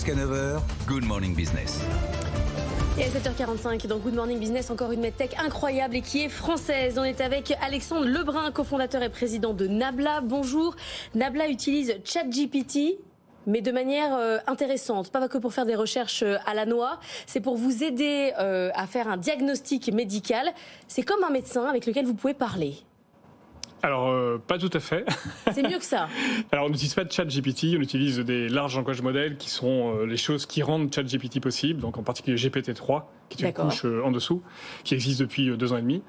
Jusqu'à 9h, Good Morning Business. Et à 7h45, dans Good Morning Business, encore une medtech incroyable et qui est française. On est avec Alexandre Lebrun, cofondateur et président de Nabla. Bonjour. Nabla utilise ChatGPT, mais de manière intéressante. Pas que pour faire des recherches à la noix. C'est pour vous aider à faire un diagnostic médical. C'est comme un médecin avec lequel vous pouvez parler. Alors, pas tout à fait. C'est mieux que ça. Alors, on n'utilise pas de ChatGPT, on utilise des larges langages modèles qui sont les choses qui rendent ChatGPT possible, donc en particulier GPT-3, qui est une couche en dessous, qui existe depuis 2 ans et demi,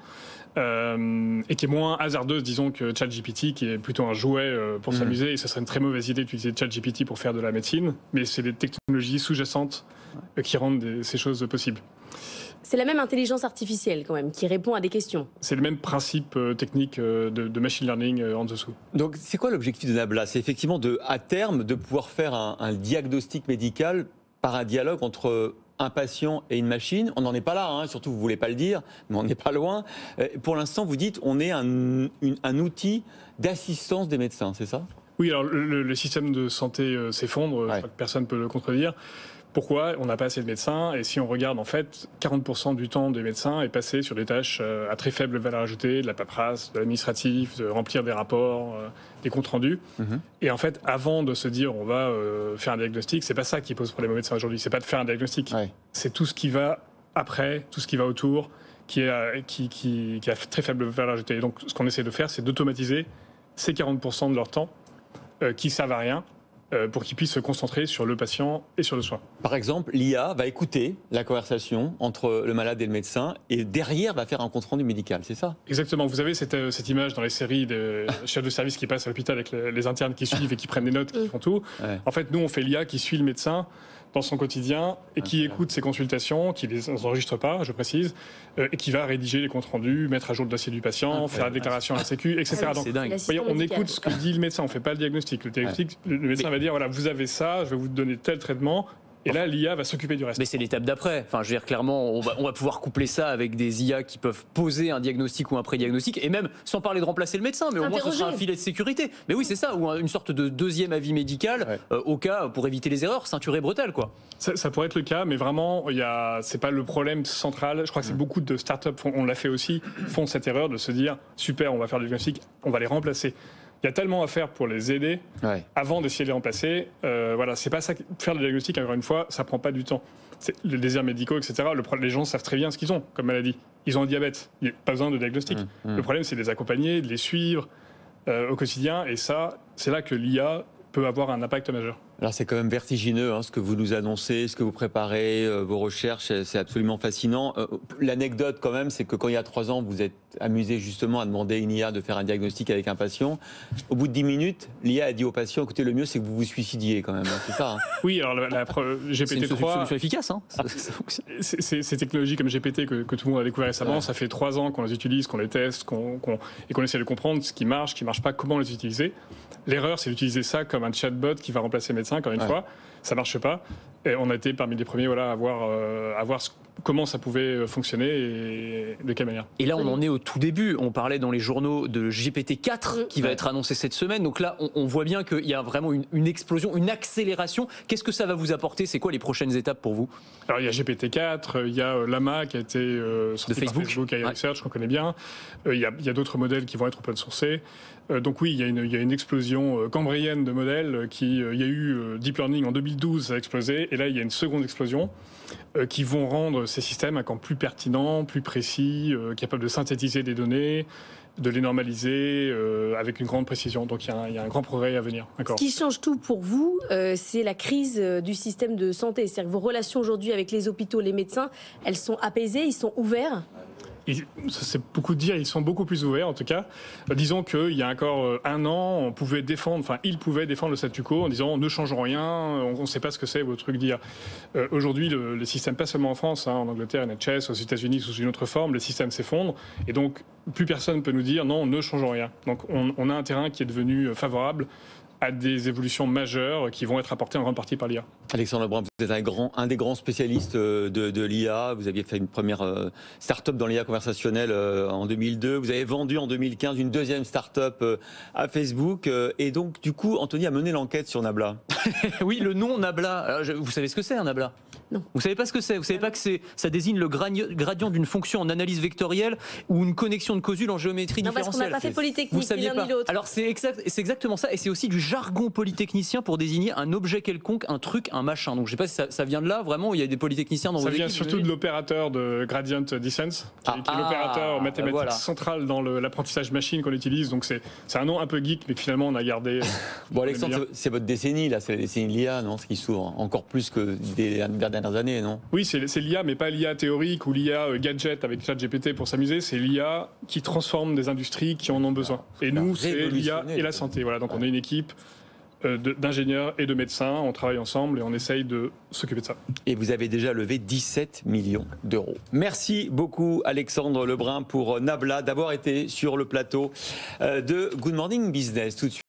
et qui est moins hasardeuse, disons, que ChatGPT, qui est plutôt un jouet pour s'amuser, et ce serait une très mauvaise idée d'utiliser ChatGPT pour faire de la médecine, mais c'est des technologies sous-jacentes qui rendent ces choses possibles. C'est la même intelligence artificielle quand même qui répond à des questions. C'est le même principe technique de machine learning en dessous. Donc c'est quoi l'objectif de Nabla? C'est effectivement à terme de pouvoir faire un diagnostic médical par un dialogue entre un patient et une machine. On n'en est pas là, hein, surtout vous ne voulez pas le dire, mais on n'est pas loin. Pour l'instant, vous dites on est un outil d'assistance des médecins, c'est ça? Oui, alors le système de santé s'effondre, je crois que personne ne peut le contredire. Pourquoi? On n'a pas assez de médecins, et si on regarde, en fait, 40% du temps des médecins est passé sur des tâches à très faible valeur ajoutée, de la paperasse, de l'administratif, de remplir des rapports, des comptes rendus. Et en fait, avant de se dire on va faire un diagnostic, c'est pas ça qui pose problème aux médecins aujourd'hui, c'est pas de faire un diagnostic, c'est tout ce qui va après, tout ce qui va autour, qui a très faible valeur ajoutée. Et donc, ce qu'on essaie de faire, c'est d'automatiser ces 40% de leur temps qui servent à rien, pour qu'ils puissent se concentrer sur le patient et sur le soin. Par exemple, l'IA va écouter la conversation entre le malade et le médecin et derrière va faire un compte-rendu médical, c'est ça? Exactement. Vous avez cette image dans les séries de chefs de service qui passent à l'hôpital avec les internes qui suivent et qui prennent des notes, qui font tout. En fait, nous, on fait l'IA qui suit le médecin dans son quotidien et qui écoute ses consultations, qui les enregistre pas, je précise, et qui va rédiger les comptes rendus, mettre à jour le dossier du patient, faire la déclaration à la Sécu, etc. Donc, voyez, on écoute ce que dit le médecin, on fait pas le diagnostic. Le diagnostic, le médecin va dire voilà, vous avez ça, je vais vous donner tel traitement. Et là, l'IA va s'occuper du reste. Mais c'est l'étape d'après. Enfin, je veux dire, clairement, on va pouvoir coupler ça avec des IA qui peuvent poser un diagnostic ou un pré-diagnostic, et même, sans parler de remplacer le médecin, mais au moins ce sera un filet de sécurité. Mais oui, c'est ça, ou une sorte de deuxième avis médical, au cas, pour éviter les erreurs, ceinture et bretelle, quoi. Ça pourrait être le cas, mais vraiment, c'est pas le problème central. Je crois que c'est beaucoup de startups, on l'a fait aussi, font cette erreur de se dire, super, on va faire le diagnostic, on va les remplacer. Il y a tellement à faire pour les aider avant d'essayer de les remplacer. Voilà, c'est pas ça. Faire le diagnostic, encore une fois, ça prend pas du temps. Les désirs médicaux, etc. Les gens savent très bien ce qu'ils ont comme maladie. Ils ont un diabète. Il n'y a pas besoin de diagnostic. Le problème, c'est de les accompagner, de les suivre au quotidien. Et ça, c'est là que l'IA peut avoir un impact majeur. Alors c'est quand même vertigineux ce que vous nous annoncez, ce que vous préparez, vos recherches, c'est absolument fascinant. L'anecdote quand même, c'est que quand il y a 3 ans, vous êtes amusé justement à demander à une IA de faire un diagnostic avec un patient. Au bout de 10 minutes, l'IA a dit au patient, écoutez, le mieux c'est que vous vous suicidiez quand même, c'est ça Oui, alors GPT-3... C'est une solution efficace, Ces technologies comme GPT que tout le monde a découvert récemment, ça fait 3 ans qu'on les utilise, qu'on les teste, et qu'on essaie de comprendre ce qui marche pas, comment les utiliser. L'erreur, c'est d'utiliser ça comme un chatbot qui va remplacer le médecin, encore une fois. Ça marche pas. Et on a été parmi les premiers à voir comment ça pouvait fonctionner et de quelle manière. Et là, on en est au tout début. On parlait dans les journaux de GPT-4 qui va être annoncé cette semaine. Donc là, on voit bien qu'il y a vraiment une explosion, une accélération. Qu'est-ce que ça va vous apporter? C'est quoi les prochaines étapes pour vous? Alors, il y a GPT-4, il y a Llama qui a été sorti par Facebook AI Research, qu'on connaît bien. Il y a d'autres modèles qui vont être open sourcés. Donc oui, il y a une explosion cambrienne de modèles. Il y a eu Deep Learning en 2012, ça a explosé. Et là, il y a une seconde explosion qui vont rendre ces systèmes encore plus pertinents, plus précis, capables de synthétiser des données, de les normaliser avec une grande précision. Donc il y a un grand progrès à venir. Ce qui change tout pour vous, c'est la crise du système de santé. C'est-à-dire que vos relations aujourd'hui avec les hôpitaux, les médecins, elles sont apaisées, ils sont ouverts? C'est beaucoup de dire, ils sont beaucoup plus ouverts en tout cas. Disons qu'il y a encore 1 an, ils pouvaient défendre le statu quo en disant ne changeons rien, on ne sait pas ce que c'est votre truc d'IA. Aujourd'hui, le système, pas seulement en France, en Angleterre, NHS, aux États-Unis sous une autre forme, le système s'effondre et donc plus personne ne peut nous dire non, ne changeons rien. Donc on a un terrain qui est devenu favorable à des évolutions majeures qui vont être apportées en grande partie par l'IA. Alexandre Lebrun, vous êtes un des grands spécialistes de l'IA. Vous aviez fait une première start-up dans l'IA conversationnelle en 2002. Vous avez vendu en 2015 une deuxième start-up à Facebook. Et donc, du coup, Anthony a mené l'enquête sur Nabla. Oui, le nom Nabla. Alors, vous savez ce que c'est, un Nabla ? Non. Vous savez pas ce que c'est ? Vous savez pas que ça désigne le gradient d'une fonction en analyse vectorielle ou une connexion de Cosul en géométrie différentielle ? Parce qu'on n'a pas fait Polytechnique, vous saviez ni l'un pas. ni l'autre. Alors c'est exactement ça, et c'est aussi du jargon polytechnicien pour désigner un objet quelconque, un truc, un machin. Donc je sais pas si ça vient de là, vraiment, il y a des polytechniciens dans vos équipes. Ça vient surtout de l'opérateur de gradient descent, qui est l'opérateur mathématique central dans l'apprentissage machine qu'on utilise. Donc c'est un nom un peu geek, mais que finalement on a gardé. Bon, Alexandre, c'est votre décennie, là, c'est la décennie de l'IA, non ? Ce qui s'ouvre encore plus que des dernières années, non ? Oui, c'est l'IA, mais pas l'IA théorique ou l'IA gadget avec ChatGPT pour s'amuser. C'est l'IA qui transforme des industries qui en ont besoin. Et nous, c'est l'IA et la santé. Voilà, donc on est une équipe d'ingénieurs et de médecins. On travaille ensemble et on essaye de s'occuper de ça. Et vous avez déjà levé 17 millions d'euros. Merci beaucoup, Alexandre Lebrun, pour Nabla, d'avoir été sur le plateau de Good Morning Business. Tout de suite.